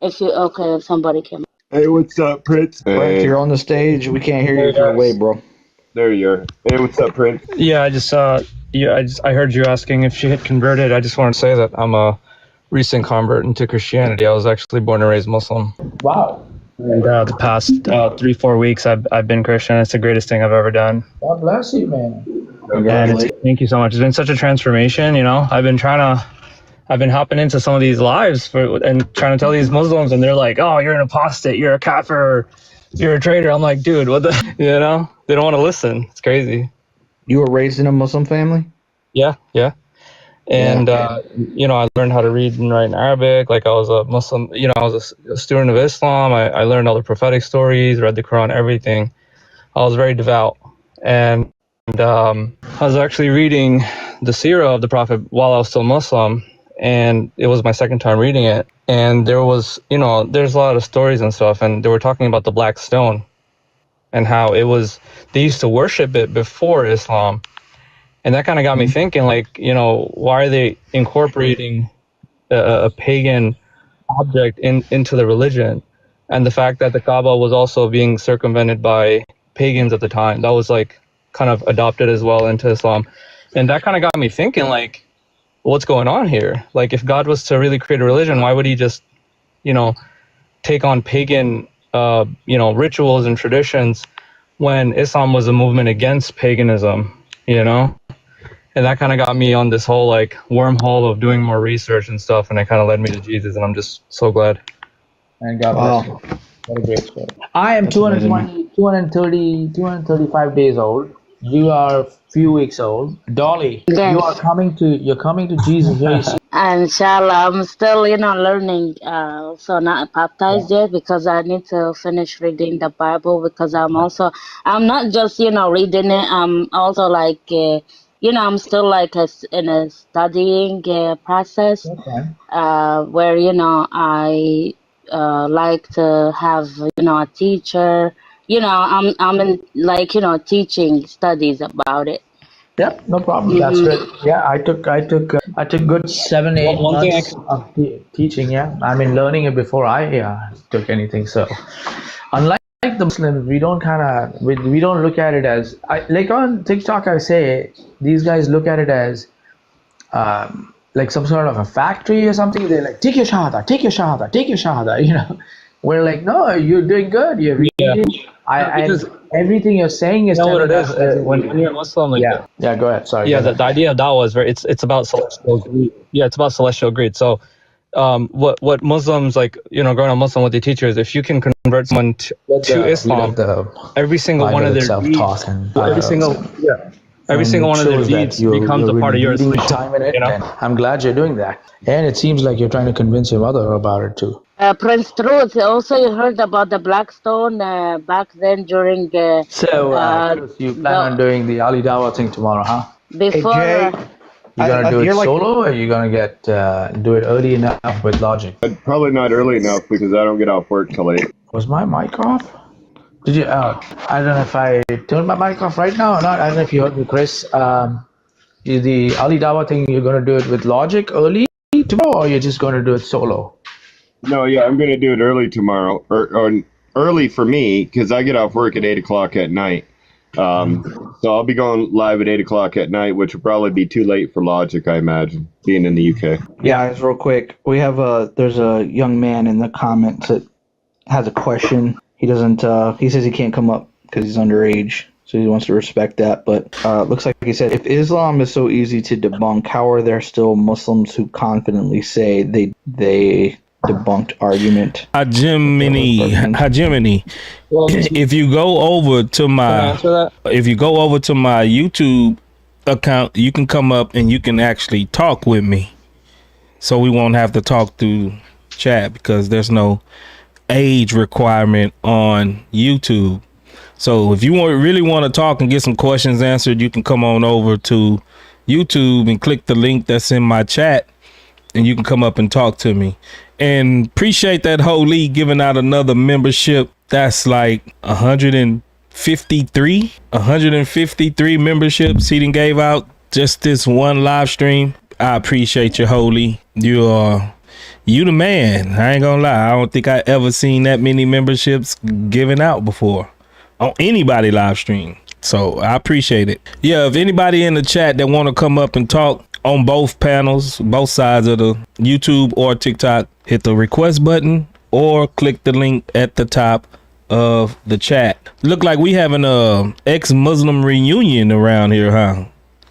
If you if somebody can. Hey, what's up, Prince? Prince, you're on the stage. We can't hear you if you're away, bro. There you are. Hey, what's up, Prince? Yeah, I heard you asking if she had converted. I just wanted to say that I'm a recent convert into Christianity. I was actually born and raised Muslim. Wow. And the past 3-4 weeks, I've been Christian. It's the greatest thing I've ever done. God bless you, man. And thank you so much. It's been such a transformation. You know, I've been hopping into some of these lives and trying to tell these Muslims, and they're like, "Oh, you're an apostate, you're a kafir, you're a traitor." I'm like, dude, what the? You know, they don't want to listen. It's crazy. You were raised in a Muslim family? Yeah. And, you know, I learned how to read and write in Arabic. Like I was a Muslim, you know, I was a student of Islam. I learned all the prophetic stories, read the Quran, everything. I was very devout. And I was actually reading the seerah of the Prophet while I was still Muslim. And it was my second time reading it. And there was, you know, there's a lot of stories and stuff. And they were talking about the black stone and how they used to worship it before Islam. And that kind of got me thinking, like, you know, why are they incorporating a pagan object into the religion? And the fact that the Kaaba was also being circumvented by pagans at the time, that was like kind of adopted as well into Islam. And that kind of got me thinking, like, what's going on here? Like, if God was to really create a religion, why would he just, you know, take on pagan, you know, rituals and traditions when Islam was a movement against paganism, you know? And that kind of got me on this whole like wormhole of doing more research and stuff, and it kind of led me to Jesus, and I'm just so glad. And God bless you. What a great story. I am 235 days old. You are a few weeks old. Dolly, Yes. you're coming to Jesus very soon. And inshallah, I'm still, you know, learning. So not baptized yet because I need to finish reading the Bible because I'm not just, you know, reading it. I'm also like, you know, I'm still like in a studying process where, you know, I like to have, you know, a teacher. You know, I'm in like, you know, teaching studies about it. Yep, no problem. That's good. Yeah, I took good 7-8 months of teaching. Yeah, I mean learning it before I took anything. So, unlike the Muslims, we don't we don't look at it as like on TikTok. I say these guys look at it as like some sort of a factory or something. They're like, take your shahada, take your shahada, take your shahada. You know, we're like, no, you're doing good. You're reading. Everything you're saying is. You know what it is when you're a Muslim. Like yeah. Go ahead. Sorry. Yeah, the idea of dawah is it's about celestial greed. Yeah, it's about celestial greed. So, what Muslims, like, you know, growing up Muslim, what they teach you is if you can convert someone to Islam, every single one of their deeds, every single one of their deeds becomes a part of your time in it. You know? I'm glad you're doing that, and it seems like you're trying to convince your mother about it too. Prince Truth, also you heard about the Black Stone back then during you plan on doing the Ali Dawah thing tomorrow, huh? Before you're gonna do it solo, or you're gonna do it early enough with Logic? Probably not early enough because I don't get off work till 8. Was my mic off? Did you? I don't know if I turned my mic off right now or not. I don't know if you heard me, Chris. The Ali Dawah thing, you're gonna do it with Logic early tomorrow, or you're just gonna do it solo? No, yeah, I'm going to do it early tomorrow, or early for me, because I get off work at 8 o'clock at night. So I'll be going live at 8 o'clock at night, which will probably be too late for Logic, I imagine, being in the UK. Yeah, guys, real quick. We have there's a young man in the comments that has a question. He doesn't, he says he can't come up because he's underage, so he wants to respect that. But looks like he said, if Islam is so easy to debunk, how are there still Muslims who confidently say they debunked argument? Hajimini. If you go over to my YouTube account, you can come up and you can actually talk with me, so we won't have to talk through chat because there's no age requirement on YouTube. So if you really want to talk and get some questions answered, you can come on over to YouTube and click the link that's in my chat, and you can come up and talk to me. And appreciate that Holy giving out another membership. That's like 153 memberships he done gave out just this one live stream. I appreciate you, Holy. You the man. I ain't gonna lie. I don't think I ever seen that many memberships given out before on anybody live stream. So I appreciate it. Yeah, if anybody in the chat that want to come up and talk on both panels, both sides of the YouTube or TikTok, hit the request button or click the link at the top of the chat. Look like we having a ex-Muslim reunion around here, huh?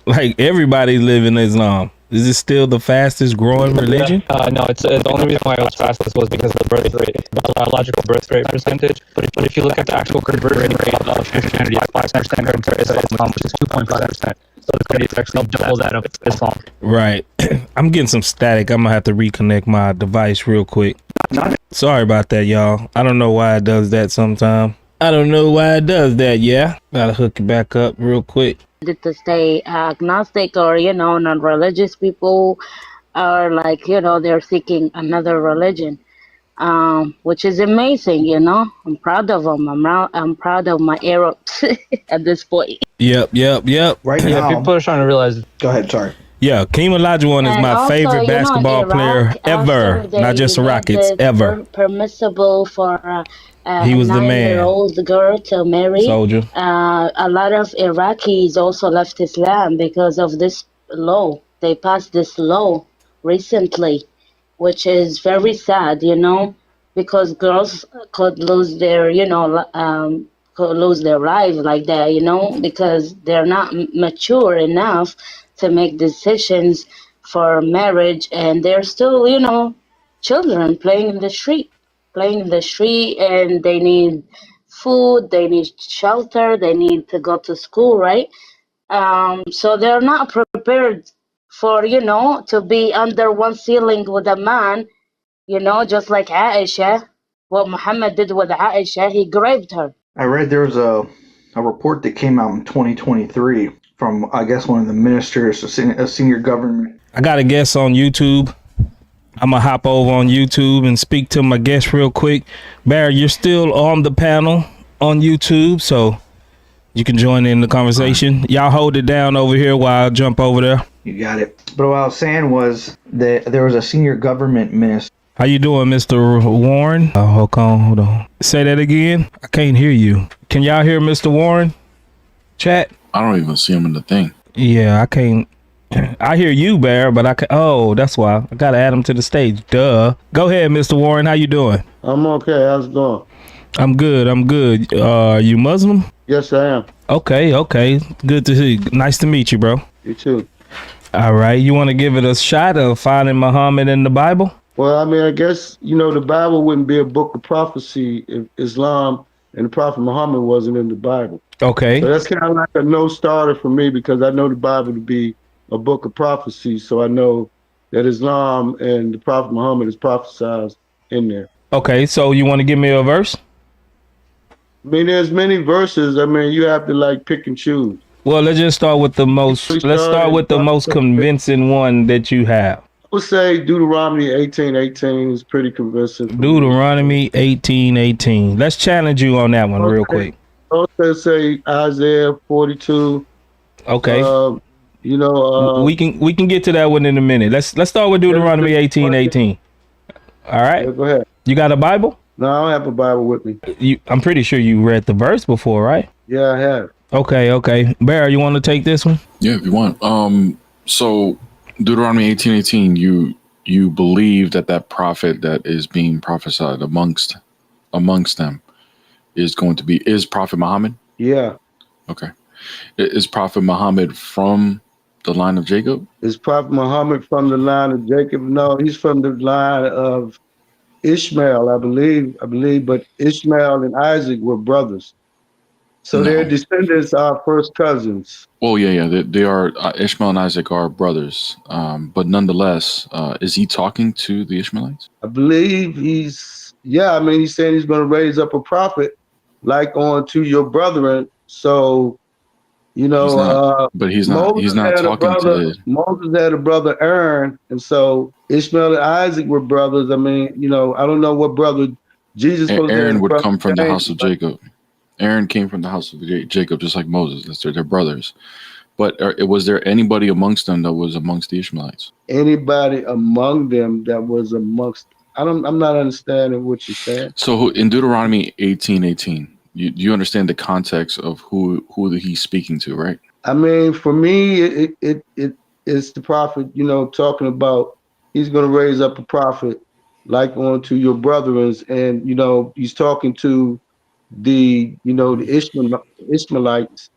Like everybody's living Islam. Is it still the fastest growing religion? No, it's the only reason why it was fastest was because of the birth rate, the biological birth rate percentage. But if you look at the actual conversion rate of Christianity, it's 5% compared to Islam, which is 2.5%. So the country is actually double that of Islam. Right. I'm getting some static. I'm gonna have to reconnect my device real quick. Sorry about that, y'all. I don't know why it does that sometime. I don't know why it does that. Yeah, gotta hook it back up real quick. To stay agnostic or non-religious people are like they're seeking another religion, which is amazing. I'm proud of them. I'm proud of my Arabs at this point. Yep. Right Yeah, now, people are trying to realize. go ahead. Sorry. Yeah, Keem Olajuwon is And my also, favorite basketball Iraq, player ever. after Not just the made Rockets, it ever. permissible for He a was the man. 9-year-old girl to marry. Soldier. A lot of Iraqis also left Islam because of this law. They passed this law recently, which is very sad, because girls could lose their, could lose their lives like that, because they're not mature enough to make decisions for marriage, and they're still, children playing in the street, and they need food, they need shelter, they need to go to school, right? So they're not prepared for, to be under one ceiling with a man, just like Aisha. What Muhammad did with Aisha, he raped her. I read there was a report that came out in 2023 from, I guess, one of the ministers, a senior government. I got a guest on YouTube. I'm going to hop over on YouTube and speak to my guest real quick. Barry, you're still on the panel on YouTube, so you can join in the conversation. Y'all hold it down over here while I jump over there. You got it. But what I was saying was that there was a senior government minister. How you doing, Mr. Warren? Oh, hold on. Say that again. I can't hear you. Can y'all hear Mr. Warren? Chat? I don't even see him in the thing. Yeah, I can't. I hear you, Bear, but I can. Oh, that's why I gotta add him to the stage. Duh. Go ahead, Mr. Warren. How you doing? I'm okay. How's it going? I'm good. You Muslim? Yes, I am. Okay. Good to see you. Nice to meet you, bro. You too. All right. You want to give it a shot of finding Muhammad in the Bible? Well, I mean, I guess, the Bible wouldn't be a book of prophecy if Islam and the Prophet Muhammad wasn't in the Bible. Okay. So that's kind of like a no starter for me, because I know the Bible to be a book of prophecy. So I know that Islam and the Prophet Muhammad is prophesied in there. Okay. So you want to give me a verse? I mean, there's many verses. I mean, you have to pick and choose. Well, let's just start with the most. Let's start with the most convincing one that you have. I would say Deuteronomy 18:18 is pretty convincing. Deuteronomy 18:18. Let's challenge you on that one real quick. Also say Isaiah 42. Okay. We can get to that one in a minute. Let's start with Deuteronomy 18:18. All right. Yeah, go ahead. You got a Bible? No, I don't have a Bible with me. I'm pretty sure you read the verse before, right? Yeah, I have. Okay. Bear, you want to take this one? Yeah, if you want. So Deuteronomy 18:18, you believe that prophet that is being prophesied amongst them is Prophet Muhammad? Yeah. Okay. Is Prophet Muhammad from the line of Jacob? Is Prophet Muhammad from the line of Jacob? No, he's from the line of Ishmael, I believe, but Ishmael and Isaac were brothers. So their descendants are first cousins. Well, yeah, they are. Ishmael and Isaac are brothers, but nonetheless, is he talking to the Ishmaelites? I believe he's saying he's going to raise up a prophet like unto your brethren. So, he's not talking to. Moses had a brother Aaron, and so Ishmael and Isaac were brothers. I mean, I don't know what brother Jesus. Aaron would come from the house of Jacob. Aaron came from the house of Jacob, just like Moses. They're brothers. But was there anybody amongst them that was amongst the Ishmaelites? Anybody among them that was amongst? I'm not understanding what you're saying. So in Deuteronomy 18:18, you understand the context of who he's speaking to, right? I mean, for me, it is the prophet, talking about he's going to raise up a prophet like unto your brethren, and he's talking to the Ishmaelites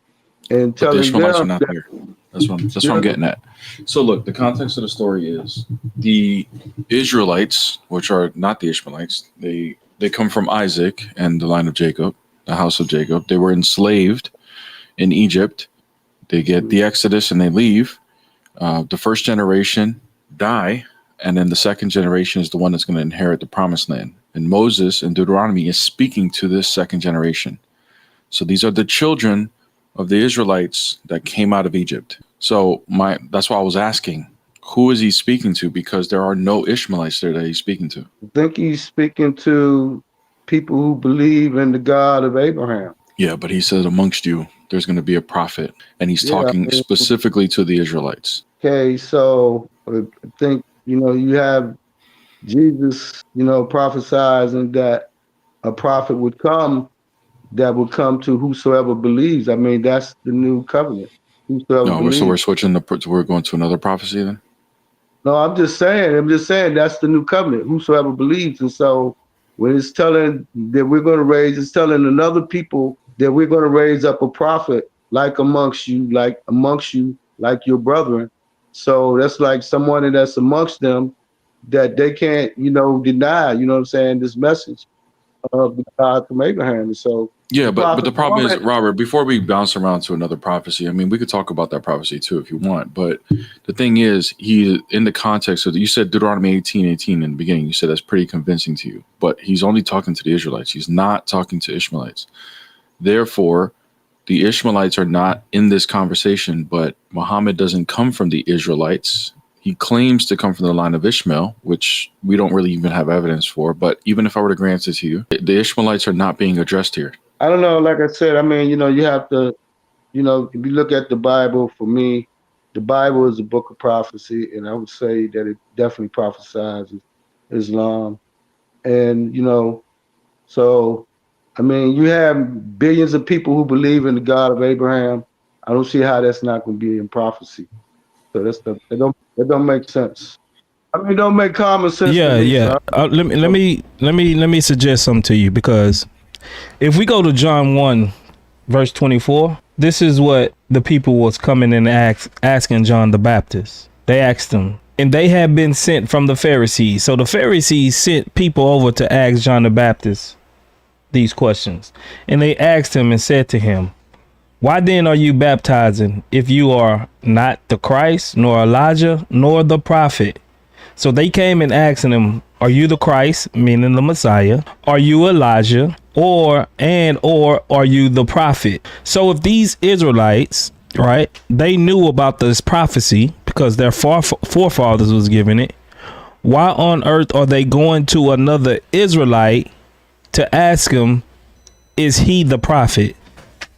and But the telling Ishmaelites are them not that there. That's what I'm getting at. So look, the context of the story is the Israelites, which are not the Ishmaelites, they come from Isaac and the line of Jacob, the house of Jacob. They were enslaved in Egypt. They get the Exodus and they leave. The first generation die, and then the second generation is the one that's going to inherit the promised land. And Moses in Deuteronomy is speaking to this second generation. So these are the children of the Israelites that came out of Egypt. So that's why I was asking, who is he speaking to? Because there are no Ishmaelites there that he's speaking to. I think he's speaking to people who believe in the God of Abraham. Yeah, but he says amongst you, there's going to be a prophet, and he's talking specifically to the Israelites. Okay, so I think, you have Jesus, prophesizing that a prophet would come that would come to whosoever believes. I mean, that's the new covenant. Whosoever believes. So we're switching we're going to another prophecy then? No, I'm just saying that's the new covenant, whosoever believes. And so when it's telling that we're going to it's telling another people that we're going to raise up a prophet like amongst you, like your brethren. So that's like someone that's amongst them that they can't, deny, this message of the God from Abraham. And so yeah, but the problem is, Robert, before we bounce around to another prophecy, I mean, we could talk about that prophecy too if you want. But the thing is, he, in the context of, you said Deuteronomy 18:18 in the beginning, you said that's pretty convincing to you. But he's only talking to the Israelites. He's not talking to Ishmaelites. Therefore, the Ishmaelites are not in this conversation, but Muhammad doesn't come from the Israelites. He claims to come from the line of Ishmael, which we don't really even have evidence for. But even if I were to grant it to you, the Ishmaelites are not being addressed here. I don't know. Like I said, I mean, you have to, if you look at the Bible, for me, the Bible is a book of prophecy. And I would say that it definitely prophesizes Islam. And, so, I mean, you have billions of people who believe in the God of Abraham. I don't see how that's not going to be in prophecy. So it don't make sense. I mean, it don't make common sense. Yeah. Let me suggest something to you, because if we go to John 1, verse 24, this is what the people was coming and asking John the Baptist. They asked him, and they had been sent from the Pharisees. So the Pharisees sent people over to ask John the Baptist these questions. And they asked him and said to him, why then are you baptizing if you are not the Christ, nor Elijah, nor the prophet? So they came and asked him, are you the Christ, meaning the Messiah? Are you Elijah? Or are you the prophet? So if these Israelites, right, they knew about this prophecy because their forefathers was given it, why on earth are they going to another Israelite to ask him, is he the prophet?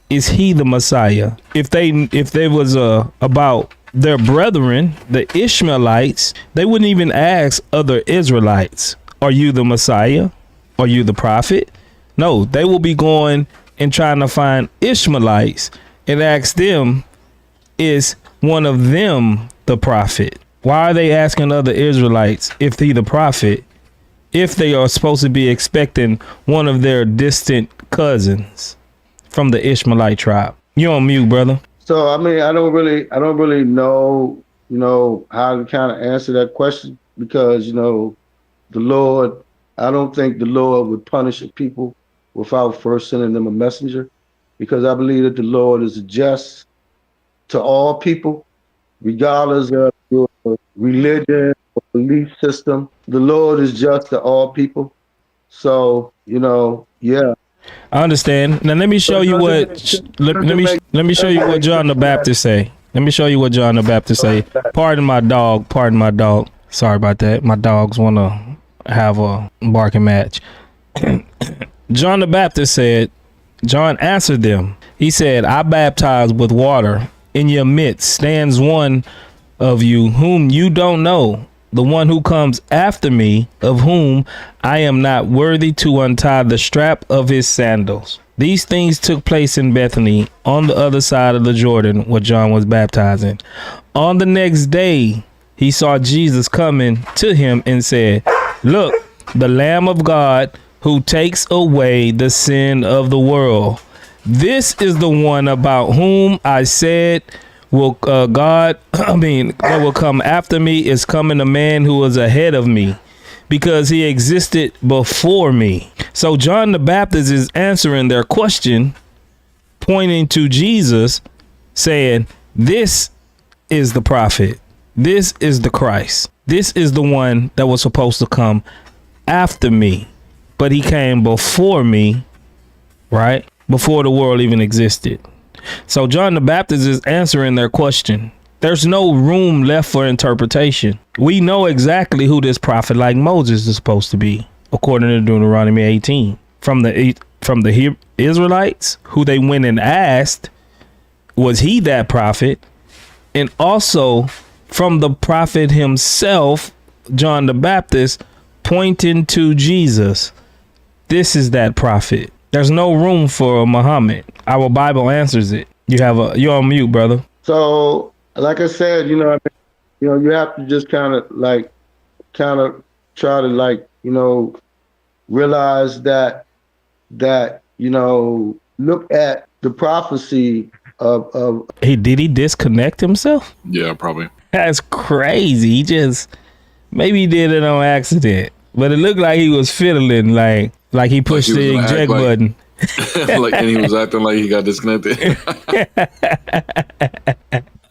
Is he the Messiah? If they was about their brethren, the Ishmaelites, they wouldn't even ask other Israelites, are you the Messiah? Are you the prophet? No, they will be going and trying to find Ishmaelites and ask them, is one of them the prophet? Why are they asking other Israelites if he the prophet, if they are supposed to be expecting one of their distant cousins from the Ishmaelite tribe? You're on mute, brother. So I mean, I don't really know, how to kind of answer that question, because the Lord, I don't think the Lord would punish a people without first sending them a messenger, because I believe that the Lord is just to all people, regardless of your religion or belief system. The Lord is just to all people. So, yeah. I understand. Now let me show you what let me show you what John the Baptist say. Let me show you what John the Baptist say. Pardon my dog. Sorry about that. My dogs want to have a barking match. John the Baptist said, John answered them. He said, I baptize with water in your midst stands one of you whom you don't know, the one who comes after me, of whom I am not worthy to untie the strap of his sandals. These things took place in Bethany on the other side of the Jordan where John was baptizing. On the next day, he saw Jesus coming to him and said, "Look, the Lamb of God who takes away the sin of the world. This is the one about whom I said, that will come after me is coming a man who is ahead of me, because he existed before me." So John the Baptist is answering their question, pointing to Jesus, saying, this is the prophet. This is the Christ. This is the one that was supposed to come after me, but he came before me, right? Before the world even existed. So John the Baptist is answering their question. There's no room left for interpretation. We know exactly who this prophet like Moses is supposed to be, according to Deuteronomy 18. From the Israelites, who they went and asked, was he that prophet? And also from the prophet himself, John the Baptist, pointing to Jesus. This is that prophet. There's no room for Muhammad. Our Bible answers it. You're on mute, brother. So, like I said, you you have to just kind of try to realize that look at the prophecy of. Did he disconnect himself? Yeah, probably. That's crazy. Maybe he did it on accident, but it looked like he was fiddling, like he pushed the eject button. And he was acting like he got disconnected.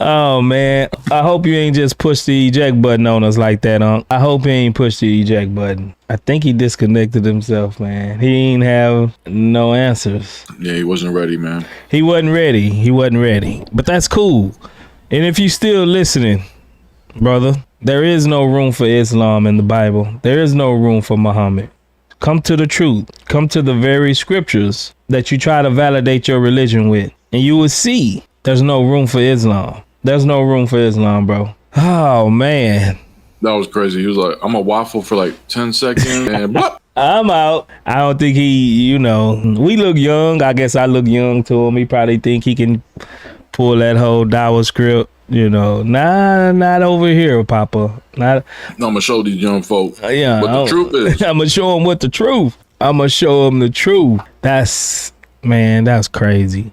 Oh man, I hope you ain't just pushed the eject button on us like that, Unc. I hope he ain't pushed the eject button. I think he disconnected himself, man. He ain't have no answers. Yeah, he wasn't ready, man. He wasn't ready. But that's cool. And if you still listening, brother, there is no room for Islam in the Bible. There is no room for Muhammad. Come to the truth. Come to the very scriptures that you try to validate your religion with, and you will see there's no room for Islam. There's no room for Islam, bro. Oh, man. That was crazy. He was like, I'm a waffle for like 10 seconds and what? I'm out. I don't think we look young. I guess I look young to him. He probably think he can pull that whole Dawa script. Not over here, Papa. No, I'm gonna show these young folk what the truth is. I'm gonna show them what the truth. I'm gonna show them the truth. That's crazy.